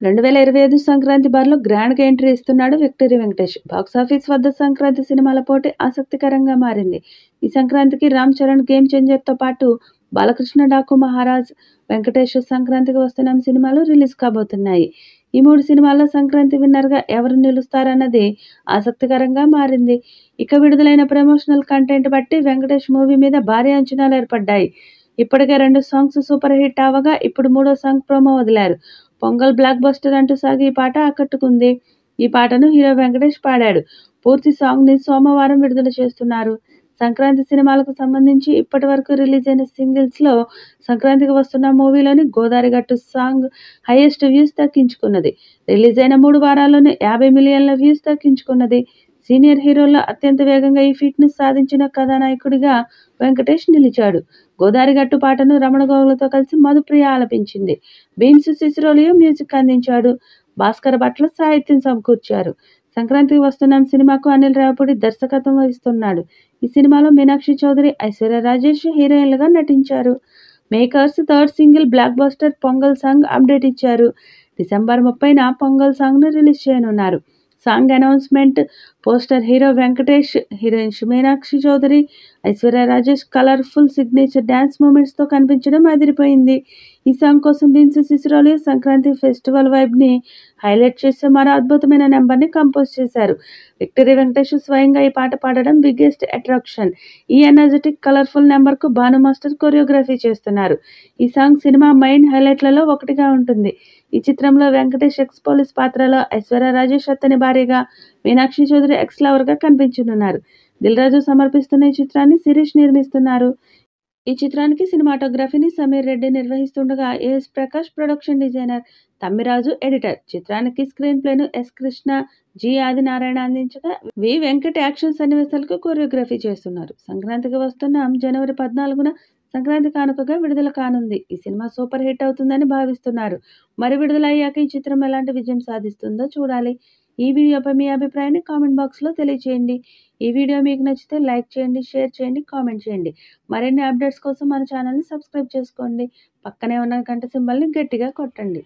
2025 సంక్రాంతి బరిలో గ్రాండ్‌గా ఎంట్రీ ఇస్తున్నాడు 'విక్టరీ వెంకటేష్'. బాక్సాఫీస్ వద్ద సంక్రాంతి సినిమాల పోటీ ఆసక్తికరంగా మారింది. ఈ సంక్రాంతికి 'రామ్ చరణ్ గేమ్ చేంజర్'తో పాటు 'బాలకృష్ణ డాకు మహారాజ్', 'వెంకటేష్ సంక్రాంతికి వస్తున్నాం' సినిమాలు రిలీజ్ కాబోతున్నాయి. ఈ 3 సినిమాల్లో సంక్రాంతి విన్నర్‌గా ఎవరు నిలుస్తారన్నది ఆసక్తికరంగా మారింది. ఇక విడుదలైన ప్రమోషనల్ కంటెంట్ బట్టి వెంకటేష్ మూవీ మీద భారీ అంచనాలు ఏర్పడ్డాయి. ఇప్పటికే 2 సాంగ్స్ సూపర్ హిట్ అవ్వగా ఇప్పుడు మూడో సాంగ్ ప్రోమో వదిలారు. పొంగల్ బ్లాక్ బస్టర్ అంటూ సాగే ఈ పాట ఆకట్టుకుంది. ఈ పాటను హీరో వెంకటేష్ పాడాడు. పూర్తి సాంగ్‌ని సోమవారం విడుదల చేస్తున్నారు. సంక్రాంతి సినిమాలకు సంబంధించి ఇప్పటి వరకు రిలీజ్ అయిన సింగిల్స్‌లో సంక్రాంతికి వస్తున్న మూవీలోని 'గోదారి గట్టు' సాంగ్ హైయెస్ట్ వ్యూస్ దక్కించుకున్నది. రిలీజ్ అయిన 3 వారాల్లోనే 50 మిలియన్ల వ్యూస్ దక్కించుకున్నది. సీనియర్ హీరోల్లో అత్యంత వేగంగా ఈ ఫీట్‌ను సాధించిన కథానాయకుడిగా వెంకటేష్ నిలిచాడు. 'గోదారి గట్టు' పాటను రమణ గోగులతో కలిసి మధుప్రియ ఆలపించింది. భీమ్స్ సిసిరోలియో మ్యూజిక్ అందించాడు. భాస్కర్ భట్ల సాహిత్యం సమకూర్చారు. సంక్రాంతికి వస్తున్నాం సినిమాకు అనిల్ రావిపూడి దర్శకత్వం వహిస్తున్నాడు. ఈ సినిమాలో మీనాక్షి చౌదరి, ఐశ్వర్య రాజేష్ హీరోయిన్లుగా నటించారు. Makers third single blockbuster 'Pongal' song update ఇచ్చారు. డిసెంబర్ 30న 'పొంగల్' సాంగ్ను రిలీజ్ చేయనున్నారు. Song announcement poster hero Venkatesh, heroines Meenakshi Chaudhary, Aishwarya Rajesh colourful signature dance మూమెంట్స్‌తో కనిపించడం అదిరిపోయింది. ఈ సాంగ్ కోసం భీమ్స్ సిసిరోలియో సంక్రాంతి ఫెస్టివల్ వైబ్‌ని హైలైట్ చేస్తూ మరో అద్భుతమైన నంబర్‌ని కంపోజ్ చేశారు. విక్టరీ వెంకటేష్ స్వయంగా ఈ పాట పాడడం బిగ్గెస్ట్ అట్రాక్షన్. ఈ ఎనర్జిటిక్, కలర్‌ఫుల్ నంబర్‌కు భాను మాస్టర్ కొరియోగ్రఫీ చేస్తున్నారు. ఈ సాంగ్ సినిమా మెయిన్ హైలైట్లలో ఒకటిగా ఉంటుంది. ఈ చిత్రంలో వెంకటేష్ ఎక్స్ పోలీస్ పాత్రలో, ఐశ్వర్య రాజేష్ అతని భార్యగా, మీనాక్షి చౌదరి ఎక్స్ లవర్‌గా కనిపించనున్నారు. దిల్ రాజు సమర్పిస్తున్న ఈ చిత్రాన్ని శిరీష్ నిర్మిస్తున్నారు. ఈ చిత్రానికి సినిమాటోగ్రఫీని సమీర్ రెడ్డి నిర్వహిస్తుండగా AS Prakash production designer, Thammiraju editor. చిత్రానికి స్క్రీన్ ప్లేను ఎస్ కృష్ణ, జి ఆదినారాయణ అందించగా వి వెంకట్ యాక్షన్ సన్నివేశాలకు కొరియోగ్రఫీ చేస్తున్నారు. సంక్రాంతికి వస్తున్నాం జనవరి 14న సంక్రాంతి కానుకగా విడుదల కానుంది. ఈ సినిమా సూపర్ హిట్ అవుతుందని భావిస్తున్నారు. మరి విడుదల అయ్యాక ఈ చిత్రం ఎలాంటి విజయం సాధిస్తుందో చూడాలి. ఈ వీడియోపై మీ అభిప్రాయాన్ని కామెంట్ బాక్స్లో తెలియజేయండి. ఈ వీడియో మీకు నచ్చితే లైక్ చేయండి, షేర్ చేయండి, కామెంట్ చేయండి. మరిన్ని అప్డేట్స్ కోసం మన ఛానల్ని సబ్స్క్రైబ్ చేసుకోండి. పక్కనే ఉన్న గంట సింబల్ని గట్టిగా కొట్టండి.